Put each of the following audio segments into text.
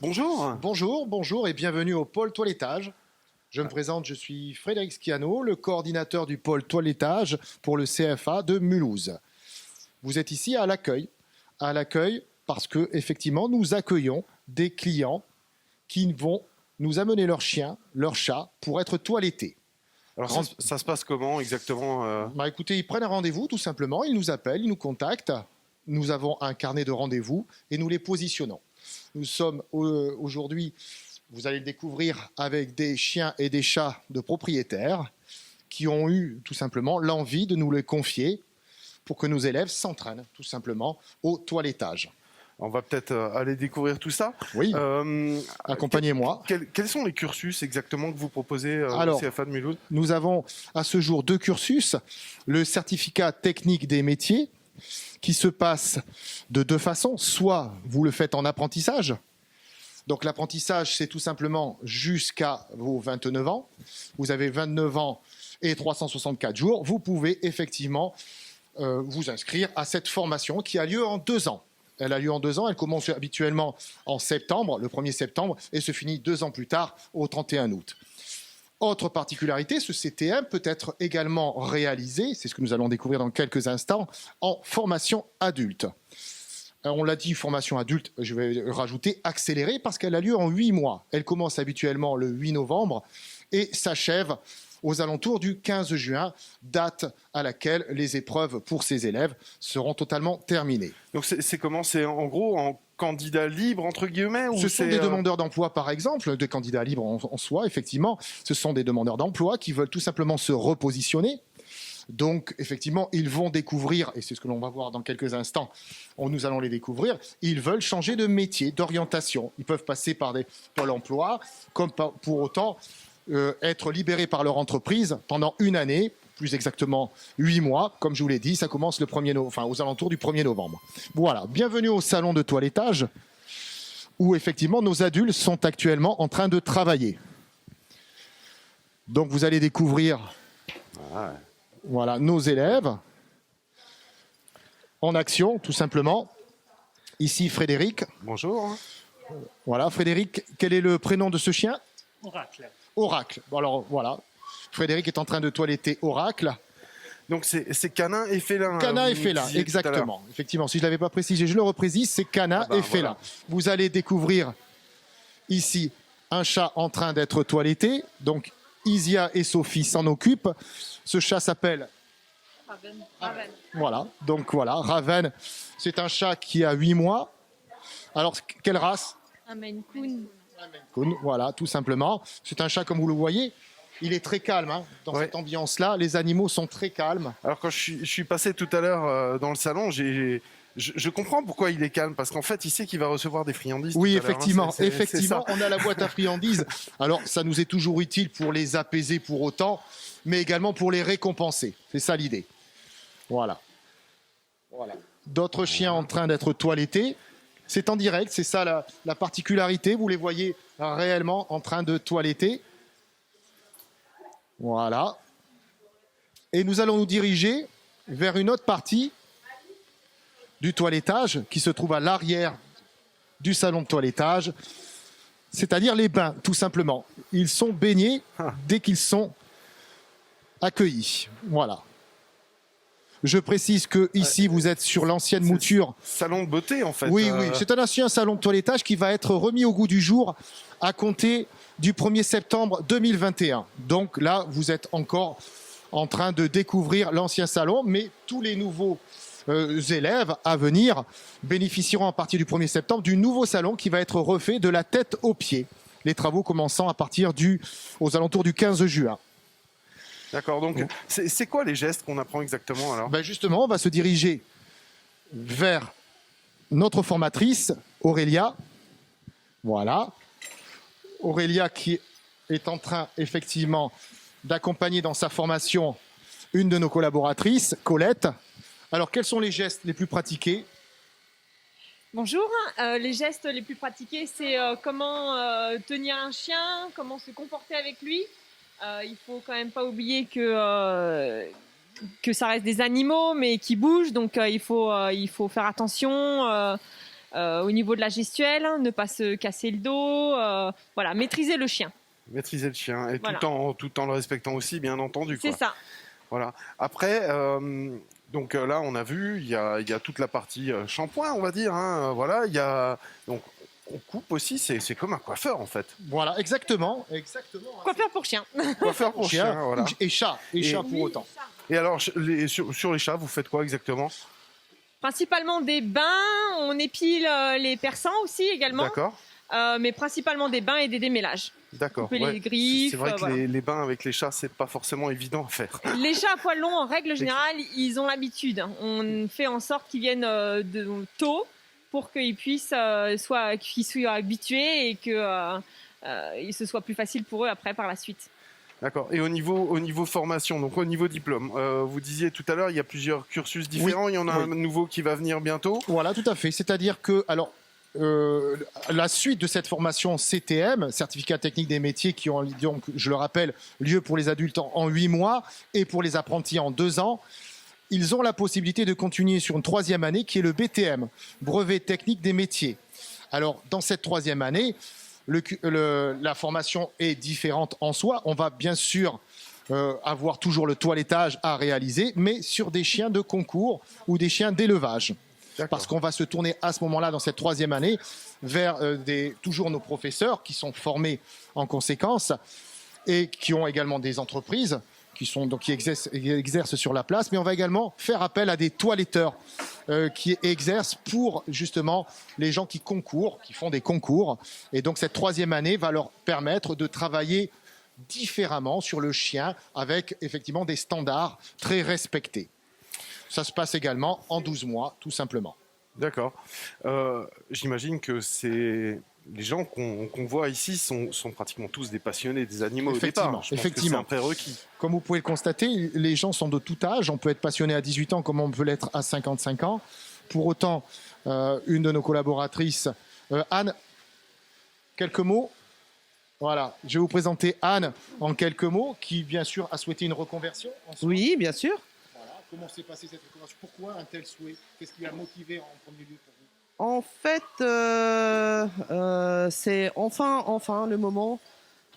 Bonjour. Bonjour et bienvenue au pôle toilettage. Je me présente, je suis Frédéric Schiano, le coordinateur du pôle toilettage pour le CFA de Mulhouse. Vous êtes ici à l'accueil parce que effectivement nous accueillons des clients qui vont nous amener leurs chiens, leurs chats pour être toilettés. Alors ça se passe comment exactement Écoutez, ils prennent un rendez-vous tout simplement, ils nous appellent, ils nous contactent. Nous avons un carnet de rendez-vous et nous les positionnons. Nous sommes aujourd'hui, vous allez le découvrir, avec des chiens et des chats de propriétaires qui ont eu tout simplement l'envie de nous les confier pour que nos élèves s'entraînent tout simplement au toilettage. On va peut-être aller découvrir tout ça. Oui, accompagnez-moi. Quels sont les cursus exactement que vous proposez au CFA de Mulhouse? Nous avons à ce jour 2 cursus. Le certificat technique des métiers qui se passe de 2 façons. Soit vous le faites en apprentissage. Donc l'apprentissage, c'est tout simplement jusqu'à vos 29 ans. Vous avez 29 ans et 364 jours. Vous pouvez effectivement vous inscrire à cette formation qui a lieu en 2 ans. Elle a lieu en 2 ans, elle commence habituellement en septembre, le 1er septembre, et se finit 2 ans plus tard, au 31 août. Autre particularité, ce CTM peut être également réalisé, c'est ce que nous allons découvrir dans quelques instants, en formation adulte. Alors on l'a dit, formation adulte, je vais rajouter accélérée, parce qu'elle a lieu en 8 mois. Elle commence habituellement le 8 novembre et s'achève aux alentours du 15 juin, date à laquelle les épreuves pour ces élèves seront totalement terminées. Donc c'est comment? C'est en gros en candidat libre, entre guillemets, ou ce sont des demandeurs d'emploi, par exemple, des candidats libres en soi, effectivement. Ce sont des demandeurs d'emploi qui veulent tout simplement se repositionner. Donc, effectivement, ils vont découvrir, et c'est ce que l'on va voir dans quelques instants, nous allons les découvrir, ils veulent changer de métier, d'orientation. Ils peuvent passer par des pôles emploi, comme pour autant être libérés par leur entreprise pendant 1 année, plus exactement 8 mois. Comme je vous l'ai dit, ça commence aux alentours du 1er novembre. Voilà, bienvenue au salon de toilettage, où effectivement nos adultes sont actuellement en train de travailler. Donc vous allez découvrir voilà, nos élèves en action, tout simplement. Ici Frédéric. Bonjour. Voilà, Frédéric, quel est le prénom de ce chien? Oracle. Oracle. Bon, alors voilà, Frédéric est en train de toiletter Oracle. Donc c'est canin et félin. Canin et félin, exactement. Effectivement, si je ne l'avais pas précisé, je le reprécise, c'est canin et félin. Voilà. Vous allez découvrir ici un chat en train d'être toiletté. Donc Isia et Sophie s'en occupent. Ce chat s'appelle Raven. Voilà, donc voilà, Raven, c'est un chat qui a 8 mois. Alors, quelle race? Un Maine Coon. Voilà, tout simplement. C'est un chat, comme vous le voyez, il est très calme. Dans cette ambiance-là, les animaux sont très calmes. Alors, quand je suis passé tout à l'heure dans le salon, je comprends pourquoi il est calme, parce qu'en fait, il sait qu'il va recevoir des friandises. Oui, effectivement, on a la boîte à friandises. Alors, ça nous est toujours utile pour les apaiser pour autant, mais également pour les récompenser. C'est ça l'idée. Voilà. D'autres chiens en train d'être toilettés. C'est en direct, c'est ça la particularité. Vous les voyez réellement en train de toiletter. Voilà. Et nous allons nous diriger vers une autre partie du toilettage qui se trouve à l'arrière du salon de toilettage, c'est-à-dire les bains, tout simplement. Ils sont baignés dès qu'ils sont accueillis. Voilà. Je précise que ici vous êtes sur l'ancienne mouture. Salon de beauté en fait. Oui, c'est un ancien salon de toilettage qui va être remis au goût du jour à compter du 1er septembre 2021. Donc là, vous êtes encore en train de découvrir l'ancien salon, mais tous les nouveaux élèves à venir bénéficieront à partir du 1er septembre du nouveau salon qui va être refait de la tête aux pieds. Les travaux commençant à partir aux alentours du 15 juin. D'accord, donc c'est quoi les gestes qu'on apprend exactement alors? Justement, on va se diriger vers notre formatrice, Aurélia. Voilà. Aurélia qui est en train effectivement d'accompagner dans sa formation une de nos collaboratrices, Colette. Alors, quels sont les gestes les plus pratiqués? Bonjour, les gestes les plus pratiqués, c'est comment tenir un chien, comment se comporter avec lui. Il faut quand même pas oublier que ça reste des animaux, mais qui bougent, donc il faut faire attention. au niveau de la gestuelle, ne pas se casser le dos, voilà, maîtriser le chien. Maîtriser le chien et Voilà. tout en le respectant aussi, bien entendu. C'est Quoi. ça. Voilà. Après, donc là, on a vu, il y a toute la partie shampoing, on va dire. Hein, voilà, il y a donc on coupe aussi. C'est comme un coiffeur en fait. Voilà, exactement. Coiffeur pour chien. Coiffeur pour chien, voilà. Et chat pour autant. Et alors, sur les chats, vous faites quoi exactement? Principalement des bains, on épile les persans aussi également, D'accord, mais principalement des bains et des démêlages. d'accord. Couper les griffes, C'est vrai que voilà. les bains avec les chats, c'est pas forcément évident à faire. Les chats à poils longs, en règle générale, ils ont l'habitude. On fait en sorte qu'ils viennent tôt pour qu'ils puissent qu'ils soient habitués et que ce soit plus facile pour eux après par la suite. D'accord. Et au niveau formation, donc au niveau diplôme, vous disiez tout à l'heure, il y a plusieurs cursus différents. Il y en a un nouveau qui va venir bientôt. Voilà, tout à fait. C'est-à-dire que, alors, la suite de cette formation CTM, certificat technique des métiers, qui ont donc, je le rappelle, lieu pour les adultes en 8 mois et pour les apprentis en 2 ans, ils ont la possibilité de continuer sur une 3e année qui est le BTM, brevet technique des métiers. Alors, dans cette 3e année, la formation est différente en soi. On va bien sûr avoir toujours le toilettage à réaliser, mais sur des chiens de concours ou des chiens d'élevage. Parce qu'on va se tourner à ce moment-là, dans cette 3e année, vers toujours nos professeurs qui sont formés en conséquence et qui ont également des entreprises qui exercent sur la place. Mais on va également faire appel à des toiletteurs qui exercent pour justement les gens qui concourent, qui font des concours. Et donc cette 3e année va leur permettre de travailler différemment sur le chien avec effectivement des standards très respectés. Ça se passe également en 12 mois, tout simplement. D'accord. J'imagine que les gens qu'on voit ici sont pratiquement tous des passionnés des animaux au départ. Effectivement. C'est un prérequis. Comme vous pouvez le constater, les gens sont de tout âge. On peut être passionné à 18 ans comme on peut l'être à 55 ans. Pour autant, une de nos collaboratrices, Anne, quelques mots. Voilà, je vais vous présenter Anne en quelques mots, qui bien sûr a souhaité une reconversion. Oui, bien sûr. Voilà. Comment s'est passée cette reconversion? Pourquoi un tel souhait? Qu'est-ce qui a motivé en premier lieu pour vous? En fait, c'est enfin le moment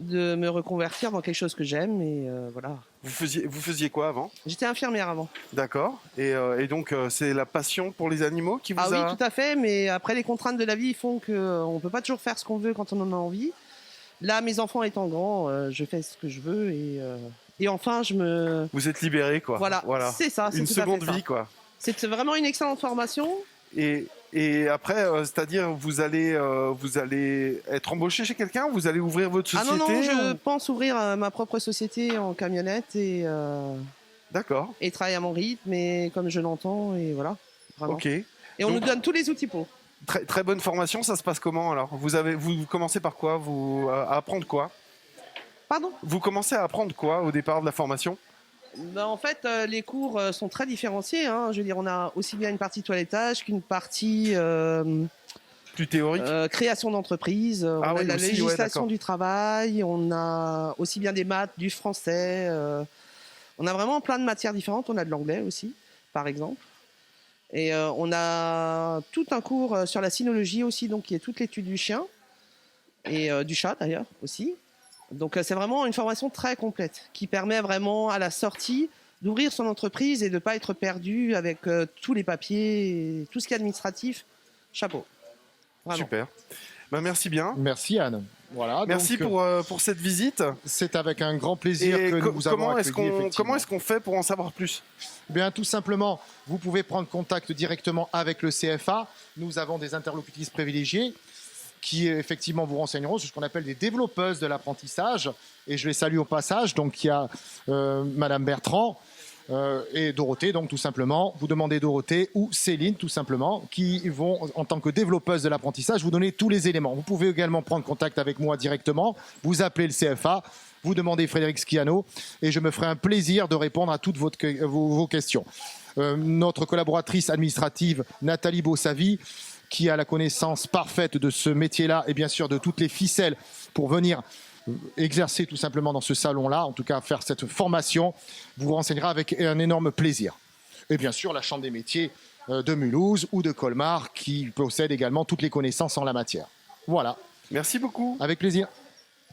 de me reconvertir dans quelque chose que j'aime et voilà. Vous faisiez quoi avant? J'étais infirmière avant. D'accord. Et donc, c'est la passion pour les animaux qui vous Ah a... oui, tout à fait, mais après les contraintes de la vie font qu'on ne peut pas toujours faire ce qu'on veut quand on en a envie. Là, mes enfants étant grands, je fais ce que je veux et enfin, Vous êtes libéré, quoi. Voilà, c'est ça. C'est Une tout à fait seconde ça. vie, quoi. C'est vraiment une excellente formation. Et après, c'est-à-dire, vous allez être embauché chez quelqu'un? Vous allez ouvrir votre société? Ah non, je pense ouvrir ma propre société en camionnette et D'accord. et travailler à mon rythme et comme je l'entends et voilà. Vraiment. Ok. Et on Donc, nous donne tous les outils pour. Très, très bonne formation, ça se passe comment alors? Vous commencez par quoi? À apprendre quoi? Pardon? Vous commencez à apprendre quoi au départ de la formation? Ben, en fait, les cours sont très différenciés. Hein. Je veux dire, on a aussi bien une partie toilettage qu'une partie Plus théorique? création d'entreprise. On a oui, de la aussi, ouais, législation d'accord. du travail. On a aussi bien des maths, du français. On a vraiment plein de matières différentes. On a de l'anglais aussi, par exemple. Et on a tout un cours sur la cynologie aussi, donc qui est toute l'étude du chien et du chat d'ailleurs aussi. Donc c'est vraiment une formation très complète qui permet vraiment à la sortie d'ouvrir son entreprise et de ne pas être perdu avec tous les papiers, et tout ce qui est administratif. Chapeau. Vraiment. Super. Ben, merci bien. Merci Anne. Voilà, Merci donc, pour cette visite. c'est avec un grand plaisir que nous vous avons comment accueilli. comment effectivement. est-ce qu'on fait pour en savoir plus? Bien, tout simplement, vous pouvez prendre contact directement avec le CFA. Nous avons des interlocutrices privilégiées qui effectivement vous renseigneront sur ce qu'on appelle des développeuses de l'apprentissage. Et je les salue au passage. Donc il y a Madame Bertrand et Dorothée, donc tout simplement. Vous demandez Dorothée ou Céline, tout simplement, qui vont, en tant que développeuses de l'apprentissage, vous donner tous les éléments. Vous pouvez également prendre contact avec moi directement. Vous appelez le CFA, vous demandez Frédéric Schiano et je me ferai un plaisir de répondre à toutes vos questions. Notre collaboratrice administrative, Nathalie Bossavi, qui a la connaissance parfaite de ce métier-là et bien sûr de toutes les ficelles pour venir exercer tout simplement dans ce salon-là, en tout cas faire cette formation, vous renseignera avec un énorme plaisir. Et bien sûr, la Chambre des métiers de Mulhouse ou de Colmar qui possèdent également toutes les connaissances en la matière. Voilà, Merci beaucoup. avec plaisir.